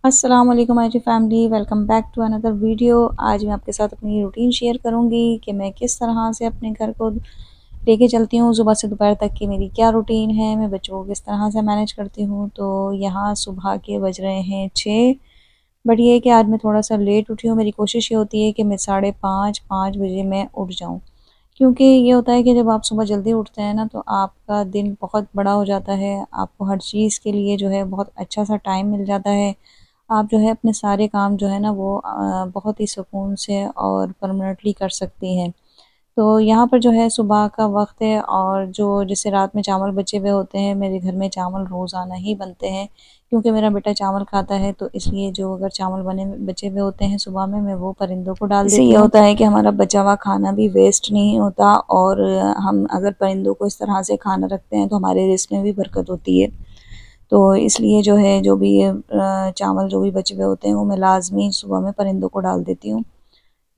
अस्सलाम वालेकुम my family, welcome back to another video. आज मैं आपके साथ अपनी रूटीन शेयर करूंगी कि मैं किस तरह से अपने घर को लेके चलती हूँ। सुबह से दोपहर तक की मेरी क्या रूटीन है, मैं बच्चों को किस तरह से मैनेज करती हूँ। तो यहाँ सुबह के बज रहे हैं 6। बट ये है कि आज मैं थोड़ा सा लेट उठी हूँ। मेरी कोशिश ये होती है कि मैं 5:30 बजे मैं उठ जाऊँ, क्योंकि ये होता है कि जब आप सुबह जल्दी उठते हैं ना, तो आपका दिन बहुत बड़ा हो जाता है। आपको हर चीज़ के लिए जो है बहुत अच्छा सा टाइम मिल जाता है। आप जो है अपने सारे काम जो है ना वो बहुत ही सुकून से और परमानेंटली कर सकती हैं। तो यहाँ पर जो है सुबह का वक्त है, और जो जैसे रात में चावल बचे हुए होते हैं, मेरे घर में चावल रोज़ाना ही बनते हैं, क्योंकि मेरा बेटा चावल खाता है। तो इसलिए जो अगर चावल बने बचे हुए होते हैं सुबह में, मैं वो परिंदों को डाल देती हूँ। इससे ये होता है कि हमारा बचा हुआ खाना भी वेस्ट नहीं होता, और हम अगर परिंदों को इस तरह से खाना रखते हैं तो हमारे रिस्क में भी बरकत होती है। तो इसलिए जो है जो भी चावल जो भी बचे हुए होते हैं वो मैं लाज़मी सुबह में परिंदों को डाल देती हूँ।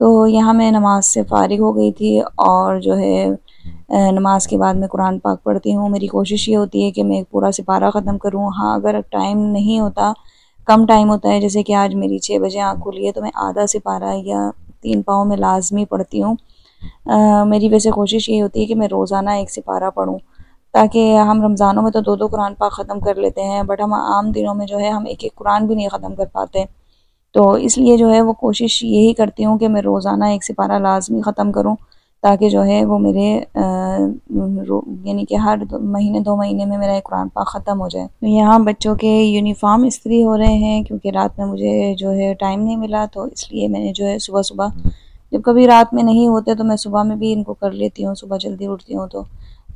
तो यहाँ मैं नमाज़ से फ़ारिग हो गई थी, और जो है नमाज़ के बाद मैं कुरान पाक पढ़ती हूँ। मेरी कोशिश ये होती है कि मैं एक पूरा सिपारा ख़त्म करूँ। हाँ, अगर टाइम नहीं होता, कम टाइम होता है, जैसे कि आज मेरी 6 बजे आँख खुली है, तो मैं आधा सिपारा या 3 पाँव में लाज़मी पढ़ती हूँ। मेरी वैसे कोशिश ये होती है कि मैं रोज़ाना एक सिपारा पढूँ, ताकि हम रमज़ानों में तो 2-2 कुरान पाक ख़त्म कर लेते हैं, बट हम आम दिनों में जो है हम एक-एक कुरान भी नहीं ख़त्म कर पाते। तो इसलिए जो है वो कोशिश यही करती हूँ कि मैं रोज़ाना एक सिपारा लाज़मी ख़त्म करूँ, ताकि जो है वो मेरे यानी कि हर महीने 2 महीने में मेरा एक कुरान पाक ख़त्म हो जाए। तो यहाँ बच्चों के यूनिफ़ॉर्म इस्त्री हो रहे हैं, क्योंकि रात में मुझे जो है टाइम नहीं मिला, तो इसलिए मैंने जो है सुबह-सुबह, जब कभी रात में नहीं होते तो मैं सुबह में भी इनको कर लेती हूँ, सुबह जल्दी उठती हूँ तो।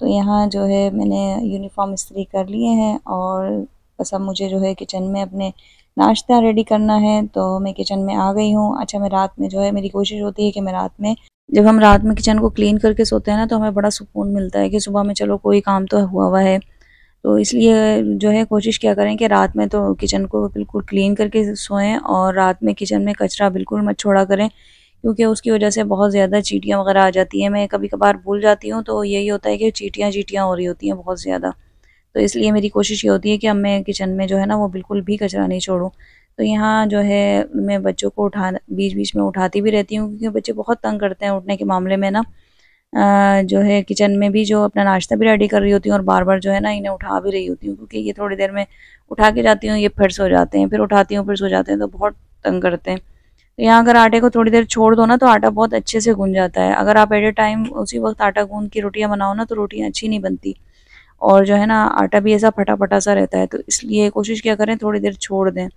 तो यहाँ जो है मैंने यूनिफ़ॉर्म इस्त्री कर लिए हैं, और बस अब मुझे जो है किचन में अपने नाश्ता रेडी करना है, तो मैं किचन में आ गई हूँ। अच्छा, मैं रात में जो है मेरी कोशिश होती है कि मैं रात में, जब हम रात में किचन को क्लीन करके सोते हैं ना, तो हमें बड़ा सुकून मिलता है कि सुबह में चलो कोई काम तो हुआ हुआ है। तो इसलिए जो है कोशिश क्या करें कि रात में तो किचन को बिल्कुल क्लीन करके सोएं, और रात में किचन में कचरा बिल्कुल मत छोड़ा करें, क्योंकि उसकी वजह से बहुत ज़्यादा चींटियाँ वगैरह आ जाती हैं। मैं कभी-कभार भूल जाती हूँ, तो यही होता है कि चींटियाँ हो रही होती हैं बहुत ज़्यादा। तो इसलिए मेरी कोशिश ये होती है कि अब मैं किचन में जो है ना वो बिल्कुल भी कचरा नहीं छोड़ूँ। तो यहाँ जो है मैं बच्चों को बीच-बीच में उठाती भी रहती हूँ, क्योंकि बच्चे बहुत तंग करते हैं उठने के मामले में ना। जो है किचन में भी जो अपना नाश्ता भी रेडी कर रही होती हूँ, और बार-बार जो है ना इन्हें उठा भी रही होती हूँ, क्योंकि ये थोड़ी देर में उठा के जाती हूँ, ये फिर सो जाते हैं, फिर उठाती हूँ, फिर सो जाते हैं, तो बहुत तंग करते हैं। तो यहाँ अगर आटे को थोड़ी देर छोड़ दो ना, तो आटा बहुत अच्छे से गूँध जाता है। अगर आप एट अ टाइम उसी वक़्त आटा गूँध के रोटियाँ बनाओ ना, तो रोटियाँ अच्छी नहीं बनती, और जो है ना आटा भी ऐसा फटा-फटा सा रहता है। तो इसलिए कोशिश क्या करें, थोड़ी देर छोड़ दें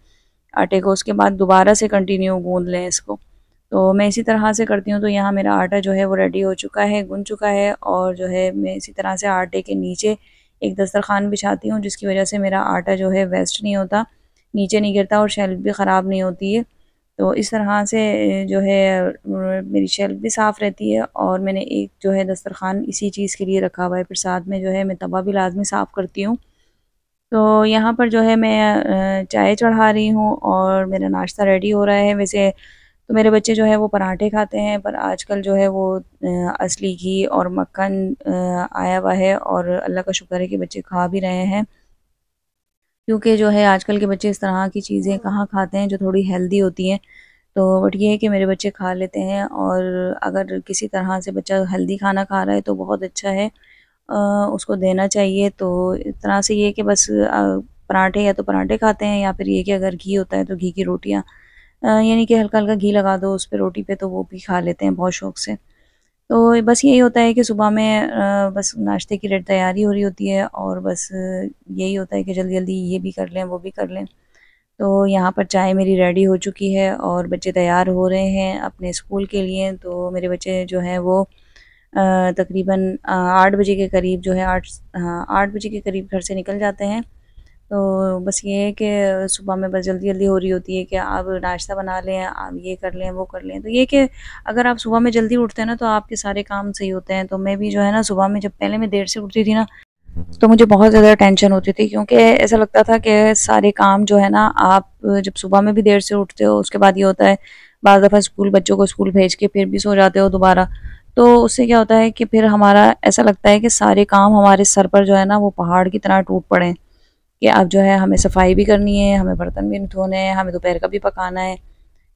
आटे को, उसके बाद दोबारा से कंटिन्यू गूँध लें इसको। तो मैं इसी तरह से करती हूँ। तो यहाँ मेरा आटा जो है वो रेडी हो चुका है, गुन चुका है, और जो है मैं इसी तरह से आटे के नीचे एक दस्तरखान बिछाती हूँ, जिसकी वजह से मेरा आटा जो है वेस्ट नहीं होता, नीचे नहीं गिरता, और शेल्फ भी ख़राब नहीं होती है। तो इस तरह से जो है मेरी शेल्फ भी साफ़ रहती है, और मैंने एक जो है दस्तरखान इसी चीज़ के लिए रखा हुआ है। फिर साथ में जो है मैं तवा भी लाज़मी साफ़ करती हूँ। तो यहाँ पर जो है मैं चाय चढ़ा रही हूँ, और मेरा नाश्ता रेडी हो रहा है। वैसे तो मेरे बच्चे जो है वो पराठे खाते हैं, पर आजकल जो है वो असली घी और मक्खन आया हुआ है, और अल्लाह का शुक्र है कि बच्चे खा भी रहे हैं, क्योंकि जो है आजकल के बच्चे इस तरह की चीज़ें कहाँ खाते हैं जो थोड़ी हेल्दी होती हैं। तो बट ये है कि मेरे बच्चे खा लेते हैं, और अगर किसी तरह से बच्चा हेल्दी खाना खा रहा है तो बहुत अच्छा है, अ, उसको देना चाहिए। तो इस तरह से ये है कि बस पराठे या तो पराठे खाते हैं, या फिर ये कि अगर घी होता है तो घी की रोटियाँ, यानी कि हल्का-हल्का घी लगा दो उस पे रोटी पे, तो वो भी खा लेते हैं बहुत शौक से। तो बस यही होता है कि सुबह में बस नाश्ते की तैयारी हो रही होती है, और बस यही होता है कि जल्दी-जल्दी ये भी कर लें, वो भी कर लें। तो यहाँ पर चाय मेरी रेडी हो चुकी है, और बच्चे तैयार हो रहे हैं अपने स्कूल के लिए। तो मेरे बच्चे जो हैं वो तकरीबन 8 बजे के करीब जो है 8 बजे के करीब घर से निकल जाते हैं। तो बस ये है कि सुबह में बस जल्दी-जल्दी हो रही होती है कि आप नाश्ता बना लें, आप ये कर लें, वो कर लें। तो ये है कि अगर आप सुबह में जल्दी उठते हैं ना, तो आपके सारे काम सही होते हैं। तो मैं भी जो है ना सुबह में, जब पहले मैं देर से उठती थी ना, तो मुझे बहुत ज़्यादा टेंशन होती थी, क्योंकि ऐसा लगता था कि सारे काम जो है ना, आप जब सुबह में भी देर से उठते हो, उसके बाद ये होता है बाज़ दफ़ा स्कूल, बच्चों को स्कूल भेज के फिर भी सो जाते हो दोबारा। तो उससे क्या होता है कि फिर हमारा ऐसा लगता है कि सारे काम हमारे सर पर जो है ना वो पहाड़ की तरह टूट पड़े, कि अब जो है हमें सफाई भी करनी है, हमें बर्तन भी धोने हैं, हमें दोपहर का भी पकाना है,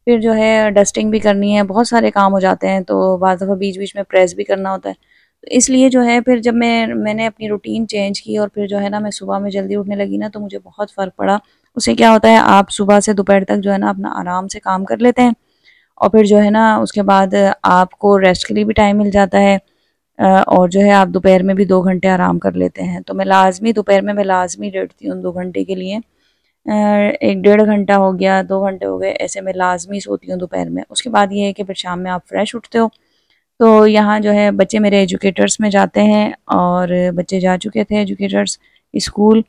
फिर जो है डस्टिंग भी करनी है, बहुत सारे काम हो जाते हैं। तो बाज़ दफ़ा बीच-बीच में प्रेस भी करना होता है। तो इसलिए जो है फिर जब मैंने अपनी रूटीन चेंज की और फिर जो है ना मैं सुबह में जल्दी उठने लगी ना, तो मुझे बहुत फ़र्क पड़ा। उससे क्या होता है, आप सुबह से दोपहर तक जो है ना अपना आराम से काम कर लेते हैं और फिर जो है ना उसके बाद आपको रेस्ट के लिए भी टाइम मिल जाता है। और जो है आप दोपहर में भी 2 घंटे आराम कर लेते हैं। तो मैं लाज़मी दोपहर में मैं लाज़मी लेटती हूँ 2 घंटे के लिए। 1 डेढ़ घंटा हो गया, 2 घंटे हो गए, ऐसे मैं लाज़मी सोती हूँ दोपहर में। उसके बाद ये है कि फिर शाम में आप फ्रेश उठते हो। तो यहाँ जो है बच्चे मेरे एजुकेटर्स में जाते हैं और बच्चे जा चुके थे एजुकेटर्स स्कूल।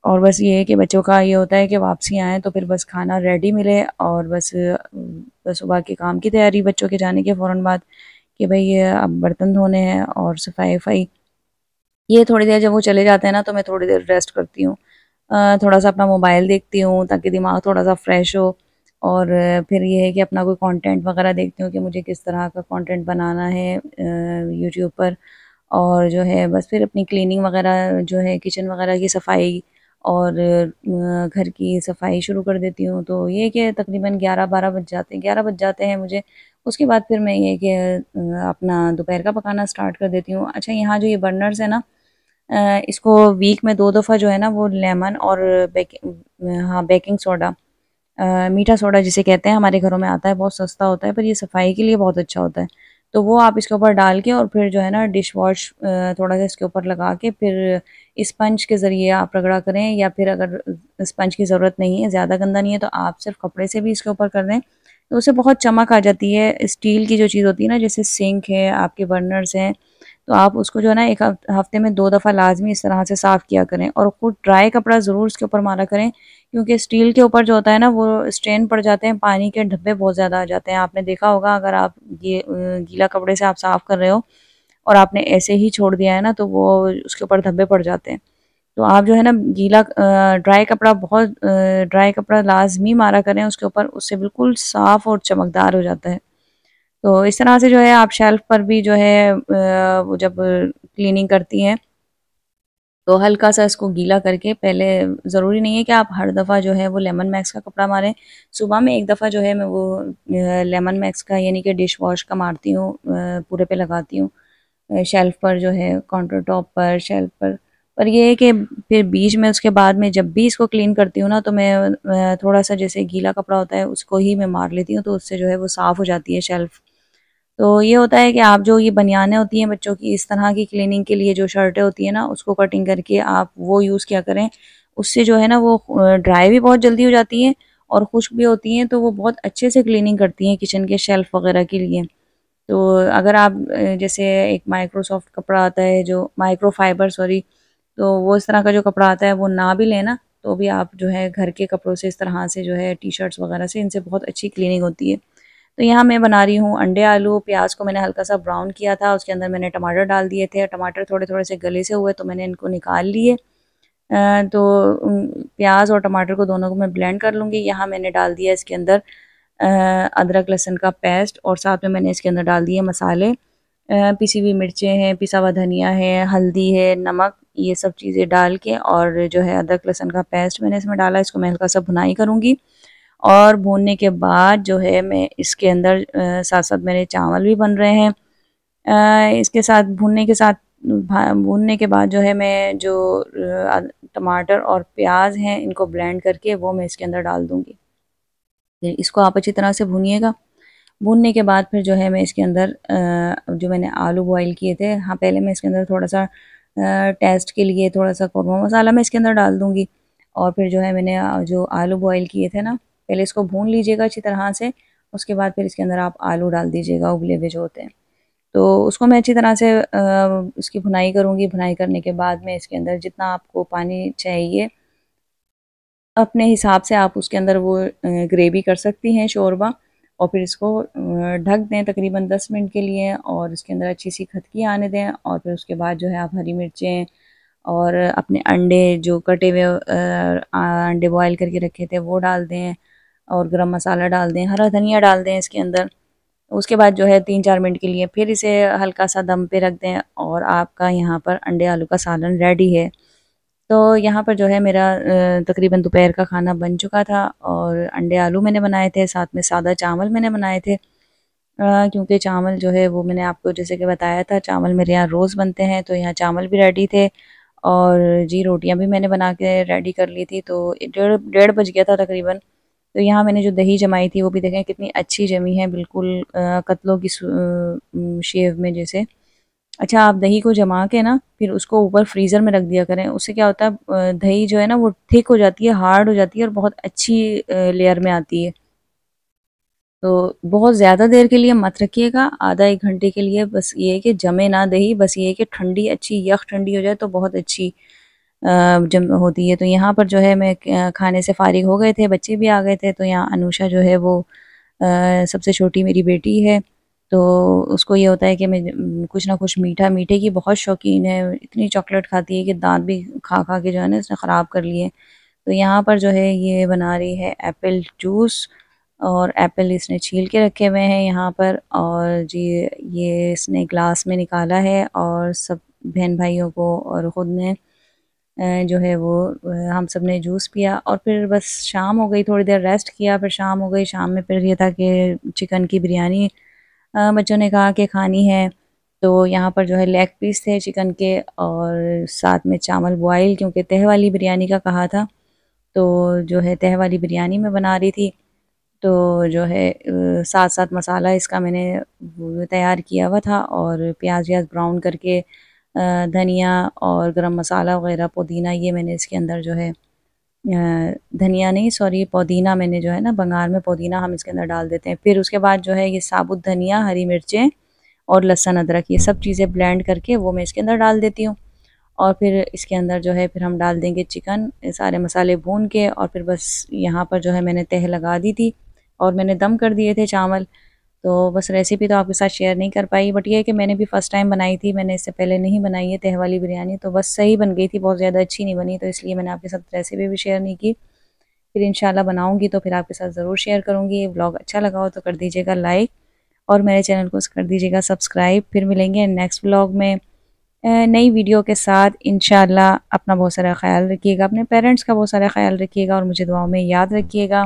और बस ये है कि बच्चों का ये होता है कि वापसी आएँ तो फिर बस खाना रेडी मिले और बस सुबह के काम की तैयारी बच्चों के जाने के फ़ौरन बाद कि भई ये अब बर्तन धोने हैं और सफाई-वफ़ाई। ये थोड़ी देर जब वो चले जाते हैं ना तो मैं थोड़ी देर रेस्ट करती हूँ। थोड़ा-सा अपना मोबाइल देखती हूँ ताकि दिमाग थोड़ा-सा फ्रेश हो और फिर ये है कि अपना कोई कंटेंट वगैरह देखती हूँ कि मुझे किस तरह का कंटेंट बनाना है यूट्यूब पर। और जो है बस फिर अपनी क्लीनिंग वगैरह जो है किचन वगैरह की सफाई और घर की सफाई शुरू कर देती हूँ। तो ये कि तकरीबन 11-12 बज जाते हैं, 11 बज जाते हैं मुझे। उसके बाद फिर मैं ये कि अपना दोपहर का पकाना स्टार्ट कर देती हूँ। अच्छा, यहाँ जो ये बर्नर्स है ना, इसको वीक में 2 दफ़ा जो है ना वो लेमन और बेकिंग सोडा, मीठा सोडा जिसे कहते हैं, हमारे घरों में आता है, बहुत सस्ता होता है पर ये सफाई के लिए बहुत अच्छा होता है। तो वो आप इसके ऊपर डाल के और फिर जो है ना डिश वॉश थोड़ा-सा इसके ऊपर लगा के फिर स्पंज के ज़रिए आप रगड़ा करें, या फिर अगर स्पंज की ज़रूरत नहीं है, ज़्यादा गंदा नहीं है, तो आप सिर्फ़ कपड़े से भी इसके ऊपर कर दें, तो उससे बहुत चमक आ जाती है। स्टील की जो चीज़ होती है ना, जैसे सिंक है, आपके बर्नर्स हैं, तो आप उसको जो है ना 1 हफ्ते में 2 दफ़ा लाज़मी इस तरह से साफ़ किया करें और खुद ड्राई कपड़ा ज़रूर इसके ऊपर मारा करें, क्योंकि स्टील के ऊपर जो होता है ना वो स्ट्रेन पड़ जाते हैं, पानी के धब्बे बहुत ज़्यादा आ जाते हैं। आपने देखा होगा, अगर आप ये गीला कपड़े से आप साफ़ कर रहे हो और आपने ऐसे ही छोड़ दिया है ना, तो वो उसके ऊपर धब्बे पड़ जाते हैं। तो आप जो है ना ड्राई कपड़ा लाज़मी मारा करें उसके ऊपर, उससे बिल्कुल साफ़ और चमकदार हो जाता है। तो इस तरह से जो है आप शेल्फ़ पर भी जो है वो जब क्लीनिंग करती हैं तो हल्का-सा इसको गीला करके, पहले ज़रूरी नहीं है कि आप हर दफ़ा जो है वो लेमन मैक्स का कपड़ा मारें। सुबह में 1 दफ़ा जो है मैं वो लेमन मैक्स का यानी कि डिश वॉश का मारती हूँ, पूरे पे लगाती हूँ शेल्फ़ पर जो है, काउंटर टॉप पर, शेल्फ़ पर। पर ये है कि फिर बीच में उसके बाद में जब भी इसको क्लीन करती हूँ ना, तो मैं थोड़ा-सा जैसे गीला कपड़ा होता है उसको ही मैं मार लेती हूँ, तो उससे जो है वो साफ़ हो जाती है शेल्फ़। तो ये होता है कि आप जो ये बनियानें होती हैं बच्चों की, इस तरह की क्लीनिंग के लिए जो शर्टें होती हैं ना, उसको कटिंग करके आप वो यूज़ किया करें। उससे जो है ना वो ड्राई भी बहुत जल्दी हो जाती हैं और खुश्क भी होती हैं, तो वो बहुत अच्छे से क्लीनिंग करती हैं किचन के शेल्फ़ वगैरह के लिए। तो अगर आप जैसे एक माइक्रोसॉफ्ट कपड़ा आता है, जो माइक्रोफाइबर सॉरी, तो वो इस तरह का जो कपड़ा आता है वो ना भी लें ना, तो भी आप जो है घर के कपड़ों से इस तरह से जो है टी-शर्ट्स वगैरह से, इनसे बहुत अच्छी क्लीनिंग होती है। तो यहाँ मैं बना रही हूँ अंडे आलू, प्याज को मैंने हल्का-सा ब्राउन किया था, उसके अंदर मैंने टमाटर डाल दिए थे, टमाटर थोड़े-थोड़े से गले से हुए तो मैंने इनको निकाल लिए। तो प्याज और टमाटर को दोनों को मैं ब्लेंड कर लूँगी। यहाँ मैंने डाल दिया इसके अंदर अ, अदरक लहसुन का पेस्ट और साथ में मैंने इसके अंदर डाल दिए मसाले, पिसी हुई मिर्चें हैं, पिसा हुआ धनिया है, हल्दी है, नमक, ये सब चीज़ें डाल के और जो है अदरक लहसुन का पेस्ट मैंने इसमें डाला, इसको मैं हल्का-सा भुनाई करूँगी। और भूनने के बाद जो है मैं इसके अंदर साथ-साथ मेरे चावल भी बन रहे हैं। इसके साथ भूनने के बाद जो है मैं जो टमाटर और प्याज़ हैं इनको ब्लेंड करके वो मैं इसके अंदर डाल दूँगी। फिर इसको आप अच्छी तरह से भूनिएगा। भूनने के बाद फिर जो है मैं इसके अंदर जो मैंने आलू बॉयल किए थे, हाँ, पहले मैं इसके अंदर थोड़ा-सा टेस्ट के लिए थोड़ा-सा कौरमा मसाला मैं इसके अंदर डाल दूँगी। और फिर जो है मैंने जो आलू बॉयल किए थे ना, पहले इसको भून लीजिएगा अच्छी तरह से, उसके बाद फिर इसके अंदर आप आलू डाल दीजिएगा उबले हुए जो होते हैं। तो उसको मैं अच्छी तरह से उसकी भुनाई करूँगी, भुनाई करने के बाद में इसके अंदर जितना आपको पानी चाहिए, अपने हिसाब से आप उसके अंदर वो ग्रेवी कर सकती हैं, शोरबा। और फिर इसको ढक दें तकरीबन 10 मिनट के लिए और इसके अंदर अच्छी सी खदकी आने दें और फिर उसके बाद जो है आप हरी मिर्चें और अपने अंडे जो कटे हुए अंडे बॉयल करके रखे थे वो डाल दें और गरम मसाला डाल दें, हरा धनिया डाल दें इसके अंदर। उसके बाद जो है 3-4 मिनट के लिए फिर इसे हल्का सा दम पे रख दें और आपका यहाँ पर अंडे आलू का सालन रेडी है। तो यहाँ पर जो है मेरा तकरीबन दोपहर का खाना बन चुका था और अंडे आलू मैंने बनाए थे, साथ में सादा चावल मैंने बनाए थे। क्योंकि चावल जो है वो मैंने आपको जैसे कि बताया था, चावल मेरे यहाँ रोज़ बनते हैं, तो यहाँ चावल भी रेडी थे और जी रोटियाँ भी मैंने बना के रेडी कर ली थी। तो डेढ़ डेढ़ बज गया था तकरीबन। तो यहाँ मैंने जो दही जमाई थी वो भी देखें कितनी अच्छी जमी है, बिल्कुल कतलों की शेव में जैसे। अच्छा, आप दही को जमा के ना फिर उसको ऊपर फ्रीज़र में रख दिया करें, उससे क्या होता है दही जो है ना वो थिक हो जाती है, हार्ड हो जाती है और बहुत अच्छी लेयर में आती है। तो बहुत ज़्यादा देर के लिए मत रखिएगा, आधा 1 घंटे के लिए बस ये है कि जमे ना दही, बस ये है कि ठंडी अच्छी यख ठंडी हो जाए तो बहुत अच्छी जम होती है। तो यहाँ पर जो है मैं खाने से फ़ारिग हो गए थे, बच्चे भी आ गए थे, तो यहाँ अनुषा जो है वो सबसे छोटी मेरी बेटी है। तो उसको ये होता है कि मैं कुछ ना कुछ मीठा, मीठे की बहुत शौकीन है, इतनी चॉकलेट खाती है कि दाँत भी खा-खा के जो है ना इसने ख़राब कर लिए। तो यहाँ पर जो है ये बना रही है एप्पल जूस और एप्पल इसने छील के रखे हुए हैं यहाँ पर, और जी ये इसने ग्लास में निकाला है और सब बहन भाइयों को और ख़ुद ने जो है वो हम सब ने जूस पिया और फिर बस शाम हो गई, थोड़ी देर रेस्ट किया, फिर शाम हो गई। शाम में फिर ये था कि चिकन की बिरयानी बच्चों ने कहा कि खानी है, तो यहाँ पर जो है लेग पीस थे चिकन के और साथ में चावल बॉयल, क्योंकि तह वाली बिरयानी का कहा था, तो जो है तह वाली बिरयानी मैं बना रही थी। तो जो है साथ-साथ मसाला इसका मैंने वो तैयार किया हुआ था और प्याज़ व्याज़ ब्राउन करके धनिया और गरम मसाला वग़ैरह, पुदीना, ये मैंने इसके अंदर जो है धनिया नहीं सॉरी पुदीना मैंने जो है ना बंगाल में पुदीना हम इसके अंदर डाल देते हैं। फिर उसके बाद जो है ये साबुत धनिया, हरी मिर्चें और लहसुन अदरक ये सब चीज़ें ब्लेंड करके वो मैं इसके अंदर डाल देती हूँ। और फिर इसके अंदर जो है फिर हम डाल देंगे चिकन, सारे मसाले भून के, और फिर बस यहाँ पर जो है मैंने तह लगा दी थी और मैंने दम कर दिए थे चावल। तो बस रेसिपी तो आपके साथ शेयर नहीं कर पाई, बट ये है कि मैंने भी फ़र्स्ट टाइम बनाई थी, मैंने इससे पहले नहीं बनाई है तह वाली बिरयानी, तो बस सही बन गई थी, बहुत ज़्यादा अच्छी नहीं बनी, तो इसलिए मैंने आपके साथ रेसिपी भी शेयर नहीं की। फिर इंशाल्लाह बनाऊँगी तो फिर आपके साथ ज़रूर शेयर करूँगी। ये व्लॉग अच्छा लगा हो तो कर दीजिएगा लाइक और मेरे चैनल को कर दीजिएगा सब्सक्राइब। फिर मिलेंगे नेक्स्ट व्लॉग में नई वीडियो के साथ इंशाल्लाह। अपना बहुत सारा ख्याल रखिएगा, अपने पेरेंट्स का बहुत सारा ख्याल रखिएगा और मुझे दुआओं में याद रखिएगा।